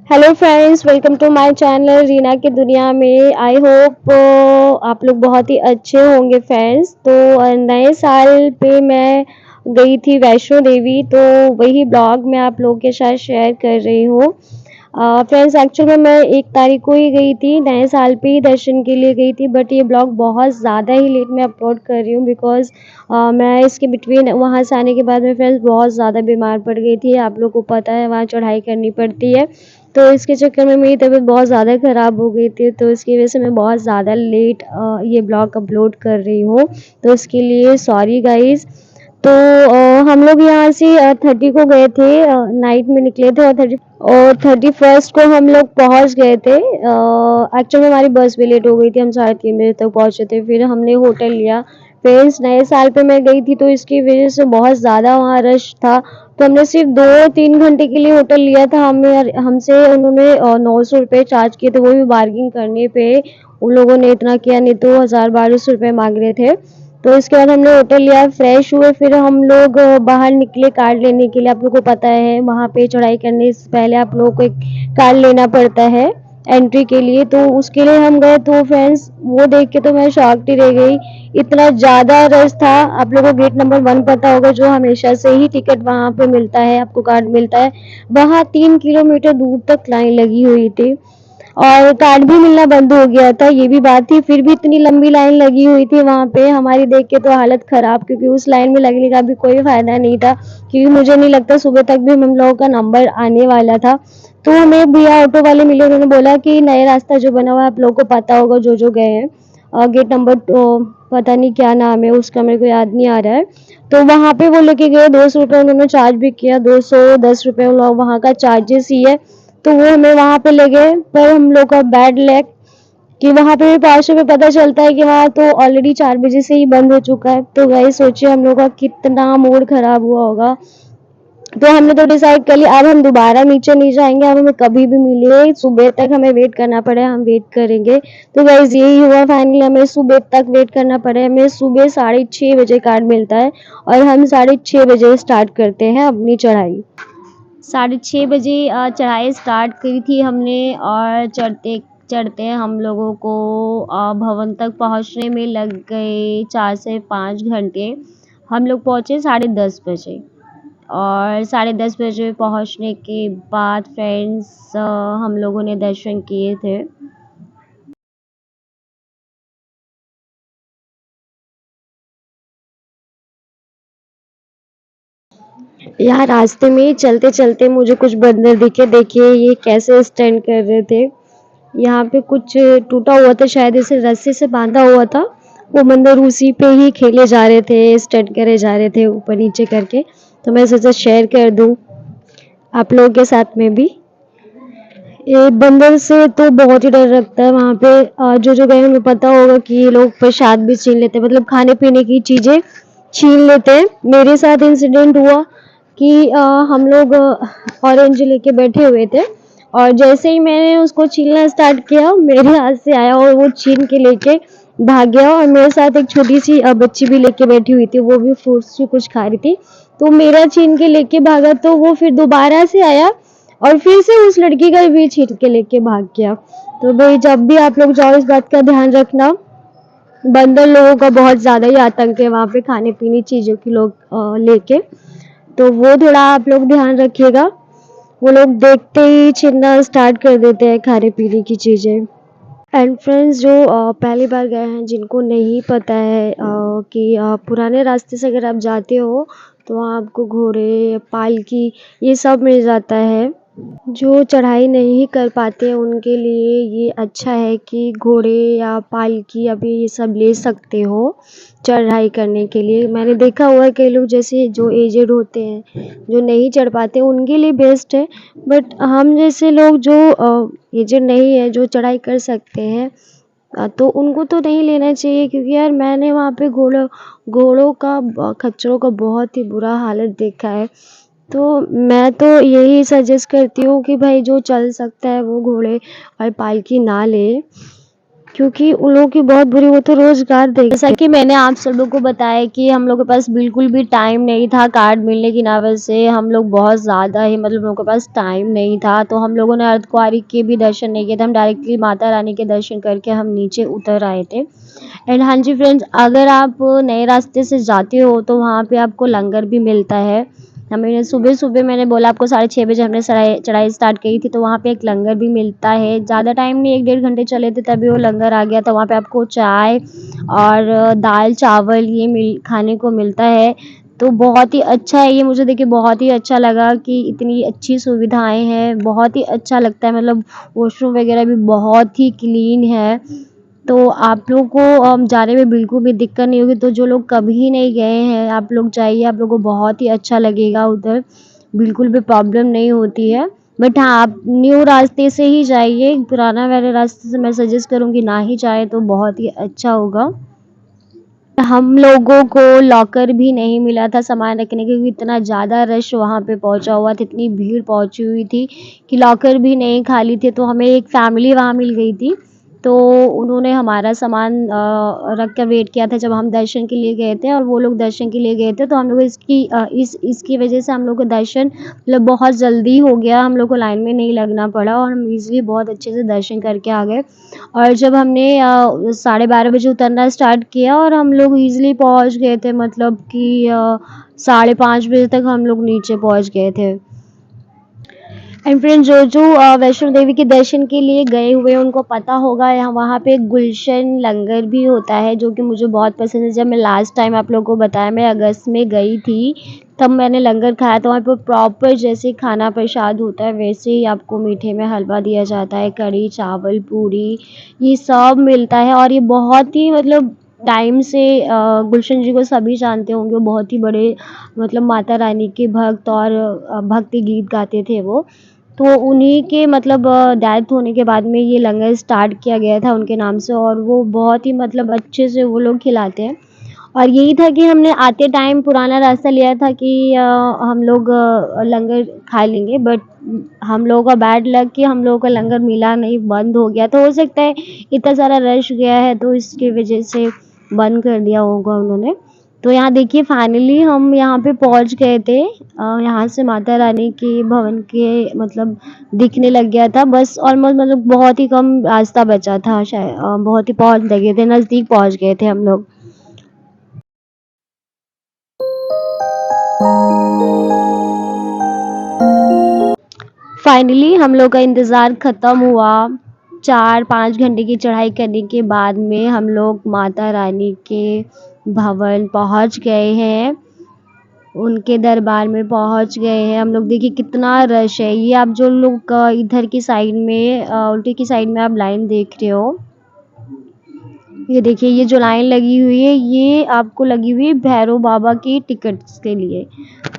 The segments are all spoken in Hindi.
Hello friends, welcome to my channel Reena की दुनिया में। आई होप आप लोग बहुत ही अच्छे होंगे फ्रेंड्स। तो नए साल पे मैं गई थी वैष्णो देवी, तो वही ब्लॉग मैं आप लोगों के साथ शेयर कर रही हूँ। फ्रेंड्स, एक्चुअल में मैं 1 तारीख को ही गई थी, नए साल पे ही दर्शन के लिए गई थी। बट ये ब्लॉग बहुत ज़्यादा ही लेट में अपलोड कर रही हूँ बिकॉज़ मैं इसके बिटवीन वहाँ से आने के बाद में फ्रेंड्स बहुत ज़्यादा बीमार पड़ गई थी। आप लोग को पता है वहाँ चढ़ाई करनी पड़ती है, तो इसके चक्कर में मेरी तबीयत बहुत ज़्यादा ख़राब हो गई थी। तो इसकी वजह से मैं बहुत ज़्यादा लेट ये ब्लॉग अपलोड कर रही हूँ, तो इसके लिए सॉरी गाइज़। तो हम लोग यहाँ से 30 को गए थे, नाइट में निकले थे, और 31st को हम लोग पहुँच गए थे। एक्चुअली हमारी बस भी लेट हो गई थी, हम 3:30 बजे तक पहुँचे थे। फिर हमने होटल लिया। फ्रेंड्स, नए साल पे मैं गई थी तो इसकी वजह से बहुत ज़्यादा वहाँ रश था, तो हमने सिर्फ 2-3 घंटे के लिए होटल लिया था। हमें हमसे उन्होंने 900 रुपये चार्ज किए थे, वो भी बार्गिंग करने पे उन लोगों ने इतना किया, नहीं तो 1000-1200 रुपये मांग रहे थे। तो इसके बाद हमने होटल लिया, फ्रेश हुए, फिर हम लोग बाहर निकले कार्ड लेने के लिए। आप लोग को पता है वहाँ पे चढ़ाई करने से पहले आप लोगों को एक कार्ड लेना पड़ता है एंट्री के लिए, तो उसके लिए हम गए। तो फ्रेंड्स, वो देख के तो मैं शॉक्ड ही रह गई, इतना ज़्यादा रश था। आप लोगों को गेट नंबर 1 पता होगा, जो हमेशा से ही टिकट वहाँ पे मिलता है, आपको कार्ड मिलता है। वहाँ 3 किलोमीटर दूर तक लाइन लगी हुई थी और कार्ड भी मिलना बंद हो गया था, ये भी बात थी। फिर भी इतनी लंबी लाइन लगी हुई थी वहाँ पे, हमारी देख के तो हालत ख़राब, क्योंकि उस लाइन में लगने का भी कोई फ़ायदा नहीं था, क्योंकि मुझे नहीं लगता सुबह तक भी हम लोगों का नंबर आने वाला था। तो हमें भैया ऑटो वाले मिले, उन्होंने बोला कि नया रास्ता जो बना हुआ है, आप लोगों को पता होगा जो जो गए हैं, गेट नंबर पता नहीं क्या नाम है उसका, मेरे को याद नहीं आ रहा है। तो वहाँ पे वो लेके गए, 200 रुपये उन्होंने चार्ज भी किया, 210 रुपये वहाँ का चार्जेस ही है। तो वो हमें वहाँ पे ले गए, पर हम लोग का बैड लक कि वहाँ पे भी 5 रुपये पता चलता है कि वहाँ तो ऑलरेडी 4 बजे से ही बंद हो चुका है। तो वही सोचिए हम लोग का कितना मूड खराब हुआ होगा। तो हमने तो डिसाइड कर लिया, अब हम दोबारा नीचे नहीं जाएंगे, अब हमें कभी भी मिले सुबह तक हमें वेट करना पड़े, हम वेट करेंगे। तो गाइस, यही हुआ, फाइनली हमें सुबह तक वेट करना पड़े। हमें सुबह 6:30 बजे कार्ड मिलता है और हम 6:30 बजे स्टार्ट करते हैं अपनी चढ़ाई। 6:30 बजे चढ़ाई स्टार्ट करी थी हमने, और चढ़ते चढ़ते हम लोगों को भवन तक पहुंचने में लग गए 4 से 5 घंटे। हम लोग पहुंचे 10:30 बजे, और 10:30 बजे पहुंचने के बाद फ्रेंड्स हम लोगों ने दर्शन किए थे। यहाँ रास्ते में चलते चलते मुझे कुछ बंदर दिखे। देखिए ये कैसे स्टैंड कर रहे थे। यहाँ पे कुछ टूटा हुआ था, शायद इसे रस्सी से बांधा हुआ था। वो बंदर उसी पे ही खेले जा रहे थे, स्टंट करे जा रहे थे ऊपर नीचे करके। तो मैं सोचा शेयर कर दूँ आप लोगों के साथ में भी। ये बंदर से तो बहुत ही डर लगता है। वहाँ पे जो जो गए हमें पता होगा कि ये लोग प्रसाद भी छीन लेते हैं, मतलब खाने पीने की चीज़ें छीन लेते हैं। मेरे साथ इंसिडेंट हुआ कि हम लोग ऑरेंज लेके बैठे हुए थे, और जैसे ही मैंने उसको छीलना स्टार्ट किया, मेरे हाथ से आया और वो छीन के लेके भाग गया। और मेरे साथ एक छोटी सी बच्ची भी लेके बैठी हुई थी, वो भी फ्रूट्स भी कुछ खा रही थी। तो मेरा छीन के लेके भागा, तो वो फिर दोबारा से आया और फिर से उस लड़की का भी छीन के लेके भाग गया। तो भाई, जब भी आप लोग जाओ इस बात का ध्यान रखना, बंदर लोगों का बहुत ज़्यादा ही आतंक है वहाँ पे खाने पीने चीज़ों की लोग लेके। तो वो थोड़ा आप लोग ध्यान रखिएगा, वो लोग देखते ही छीनना स्टार्ट कर देते हैं खाने पीने की चीज़ें। एंड फ्रेंड्स, जो पहली बार गए हैं, जिनको नहीं पता है कि पुराने रास्ते से अगर आप जाते हो तो वहाँ आपको घोड़े, पालकी, ये सब मिल जाता है। जो चढ़ाई नहीं कर पाते उनके लिए ये अच्छा है कि घोड़े या पालकी अभी ये सब ले सकते हो चढ़ाई करने के लिए। मैंने देखा हुआ है कई लोग जैसे जो एजेड होते हैं, जो नहीं चढ़ पाते, उनके लिए बेस्ट है। बट हम जैसे लोग जो एजेड नहीं है, जो चढ़ाई कर सकते हैं, तो उनको तो नहीं लेना चाहिए। क्योंकि यार मैंने वहाँ पे घोड़ों का खच्चरों का बहुत ही बुरा हालत देखा है। तो मैं तो यही सजेस्ट करती हूँ कि भाई जो चल सकता है वो घोड़े और पालकी ना ले। क्योंकि उन लोगों की बहुत बुरी, वो तो रोज़गार देंगे। जैसा कि मैंने आप सब लोगों को बताया कि हम लोग के पास बिल्कुल भी टाइम नहीं था कार्ड मिलने की वजह से, हम लोग बहुत ज़्यादा ही मतलब हम लोगों के पास टाइम नहीं था, तो हम लोगों ने अर्धकुंवारी के भी दर्शन नहीं किए थे। हम डायरेक्टली माता रानी के दर्शन करके हम नीचे उतर आए थे। एंड हाँ जी फ्रेंड्स, अगर आप नए रास्ते से जाते हो तो वहाँ पे आपको लंगर भी मिलता है। हमें सुबह-सुबह मैंने बोला आपको 6:30 बजे हमने चढ़ाई स्टार्ट की थी, तो वहाँ पे एक लंगर भी मिलता है। ज़्यादा टाइम नहीं, 1 डेढ़ घंटे चले थे तभी वो लंगर आ गया था। वहाँ पे आपको चाय और दाल चावल ये खाने को मिलता है। तो बहुत ही अच्छा है ये, मुझे देखिए बहुत ही अच्छा लगा कि इतनी अच्छी सुविधाएँ हैं, बहुत ही अच्छा लगता है, मतलब वॉशरूम वगैरह भी बहुत ही क्लीन है। तो आप लोग को जाने में बिल्कुल भी दिक्कत नहीं होगी। तो जो लोग कभी नहीं गए हैं, आप लोग जाइए, आप लोगों को बहुत ही अच्छा लगेगा उधर, बिल्कुल भी प्रॉब्लम नहीं होती है। बट हाँ, आप न्यू रास्ते से ही जाइए, पुराना वाले रास्ते से मैं सजेस्ट करूँगी ना ही जाएँ तो बहुत ही अच्छा होगा। हम लोगों को लॉकर भी नहीं मिला था सामान रखने के, क्योंकि इतना ज़्यादा रश वहाँ पे पहुँचा हुआ था, इतनी भीड़ पहुँची हुई थी कि लॉकर भी नहीं खाली थे। तो हमें एक फैमिली वहाँ मिल गई थी, तो उन्होंने हमारा सामान रख कर वेट किया था जब हम दर्शन के लिए गए थे, और वो लोग दर्शन के लिए गए थे। तो हम लोग इसकी वजह से हम लोग को दर्शन मतलब बहुत जल्दी हो गया, हम लोग को लाइन में नहीं लगना पड़ा और हम ईज़िली बहुत अच्छे से दर्शन करके आ गए। और जब हमने 12:30 बजे उतरना स्टार्ट किया और हम लोग ईज़िली पहुँच गए थे, मतलब कि 5:30 बजे तक हम लोग नीचे पहुँच गए थे। एंड फ्रेंड्स, जो वैष्णो देवी के दर्शन के लिए गए हुए हैं उनको पता होगा, यहाँ वहाँ पे गुलशन लंगर भी होता है, जो कि मुझे बहुत पसंद है। जब मैं लास्ट टाइम आप लोगों को बताया, मैं अगस्त में गई थी, तब मैंने लंगर खाया था। वहाँ पे प्रॉपर जैसे खाना प्रसाद होता है वैसे ही आपको मीठे में हलवा दिया जाता है, कढ़ी चावल पूरी ये सब मिलता है। और ये बहुत ही मतलब टाइम से गुलशन जी को सभी जानते होंगे, वो बहुत ही बड़े मतलब माता रानी के भक्त और भक्ति गीत गाते थे वो। तो उन्हीं के मतलब डेथ होने के बाद में ये लंगर स्टार्ट किया गया था उनके नाम से, और वो बहुत ही मतलब अच्छे से वो लोग खिलाते हैं। और यही था कि हमने आते टाइम पुराना रास्ता लिया था कि हम लोग लंगर खा लेंगे, बट हम लोगों का बैड लक कि हम लोगों को लंगर मिला नहीं, बंद हो गया। तो हो सकता है इतना सारा रश गया है तो इसकी वजह से बंद कर दिया होगा उन्होंने। तो यहाँ देखिए फाइनली हम यहाँ पे पहुँच गए थे। यहाँ से माता रानी के भवन के मतलब दिखने लग गया था, बस ऑलमोस्ट मतलब बहुत ही कम रास्ता बचा था, शायद बहुत ही पहुँच लगे थे, नज़दीक पहुँच गए थे हम लोग। फाइनली हम लोग का इंतज़ार ख़त्म हुआ। 4-5 घंटे की चढ़ाई करने के बाद में हम लोग माता रानी के भवन पहुँच गए हैं, उनके दरबार में पहुँच गए हैं हम लोग। देखिए कितना रश है। ये आप जो लोग इधर की साइड में उल्टी की साइड में आप लाइन देख रहे हो, ये देखिए ये जो लाइन लगी हुई है ये आपको लगी हुई है भैरव बाबा की टिकट्स के लिए।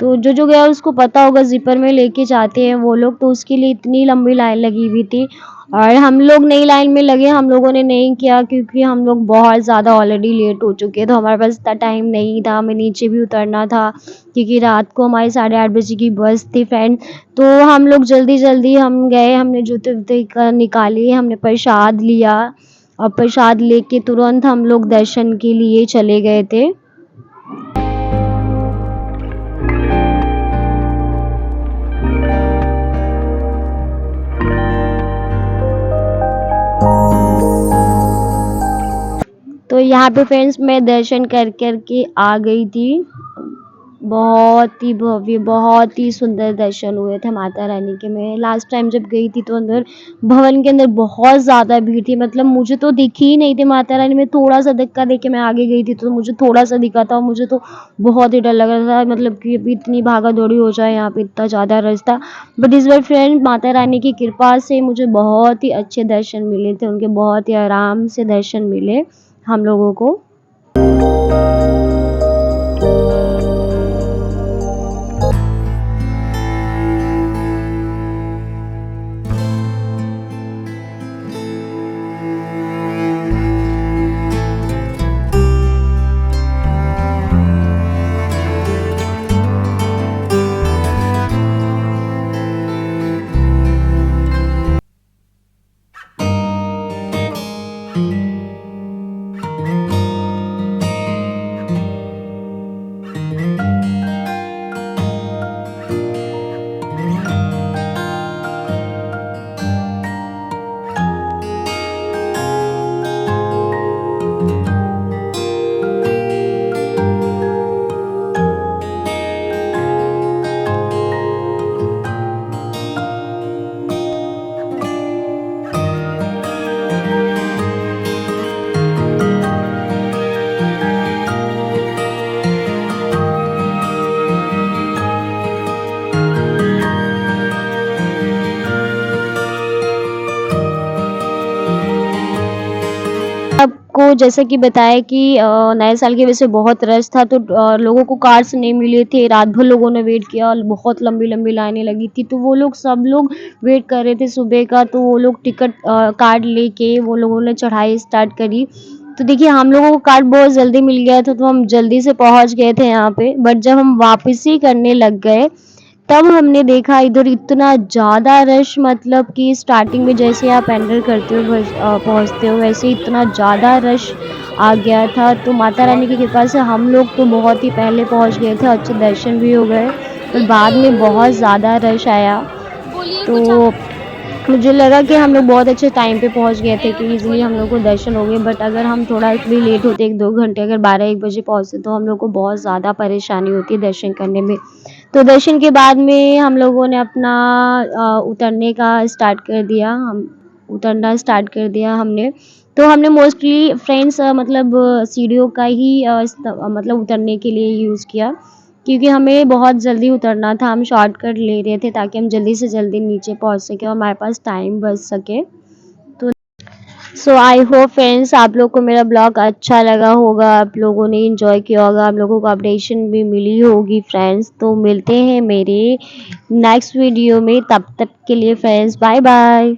तो जो गया उसको पता होगा, ज़िपर में लेके जाते हैं वो लोग, तो उसके लिए इतनी लंबी लाइन लगी हुई थी। और हम लोग नई लाइन में लगे, हम लोगों ने नहीं किया क्योंकि हम लोग बहुत ज़्यादा ऑलरेडी लेट हो चुके, तो हमारे पास इतना टाइम नहीं था, हमें नीचे भी उतरना था क्योंकि रात को हमारी 8:30 बजे की बस थी फ्रेंड। तो हम लोग जल्दी-जल्दी हम गए, हमने जूते-वूते निकाले, हमने प्रसाद लिया और प्रसाद लेके तुरंत हम लोग दर्शन के लिए चले गए थे। तो यहाँ पे फ्रेंड्स मैं दर्शन कर के आ गई थी। बहुत ही भव्य, बहुत ही सुंदर दर्शन हुए थे माता रानी के। मैं लास्ट टाइम जब गई थी तो अंदर भवन के अंदर बहुत ज़्यादा भीड़ थी, मतलब मुझे तो दिखी ही नहीं थी माता रानी। मैं थोड़ा-सा धक्का देके मैं आगे गई थी तो मुझे थोड़ा-सा दिखा था और मुझे तो बहुत ही डर लग रहा था, मतलब कि अभी इतनी भागा-दौड़ी हो जाए, यहाँ पे इतना ज़्यादा रश था। बट इस बार फ्रेंड माता रानी की कृपा से मुझे बहुत ही अच्छे दर्शन मिले थे, उनके बहुत ही आराम से दर्शन मिले हम लोगों को। को जैसा कि बताया कि नए साल की वजह से बहुत रश था, तो लोगों को कार्ड्स नहीं मिले थे। रात भर लोगों ने वेट किया और बहुत लंबी-लंबी लाइनें लगी थी। तो वो लोग सब लोग वेट कर रहे थे सुबह का, तो वो लोग टिकट कार्ड लेके वो लोगों ने चढ़ाई स्टार्ट करी। तो देखिए हम लोगों को कार्ड बहुत जल्दी मिल गया था, तो हम जल्दी से पहुँच गए थे यहाँ पे। बट जब हम वापसी करने लग गए, तब हमने देखा इधर इतना ज़्यादा रश, मतलब कि स्टार्टिंग में जैसे आप एंटर करते हो पहुँचते हो, वैसे ही इतना ज़्यादा रश आ गया था। तो माता रानी की कृपा से हम लोग तो बहुत ही पहले पहुँच गए थे, अच्छे दर्शन भी हो गए। पर बाद में बहुत ज़्यादा रश आया, बोलिए कुछ आप। तो मुझे लगा कि हम लोग बहुत अच्छे टाइम पे पहुँच गए थे कि ईज़िली हम लोग को दर्शन हो गए। बट अगर हम थोड़ा भी लेट होते 1-2 घंटे, अगर 12-1 बजे पहुँचते, तो हम लोग को बहुत ज़्यादा परेशानी होती दर्शन करने में। तो दर्शन के बाद में हम लोगों ने अपना उतरने का स्टार्ट कर दिया, हम उतरना स्टार्ट कर दिया हमने। तो हमने मोस्टली फ्रेंड्स मतलब सीढ़ियों का ही मतलब उतरने के लिए यूज़ किया, क्योंकि हमें बहुत जल्दी उतरना था। हम शॉर्टकट ले रहे थे ताकि हम जल्दी से जल्दी नीचे पहुँच सकें और हमारे पास टाइम बच सके। तो सो आई होप फ्रेंड्स आप लोग को मेरा ब्लॉग अच्छा लगा होगा, आप लोगों ने एंजॉय किया होगा, आप लोगों को अपडेशन भी मिली होगी फ्रेंड्स। तो मिलते हैं मेरे नेक्स्ट वीडियो में, तब तक के लिए फ्रेंड्स बाय बाय।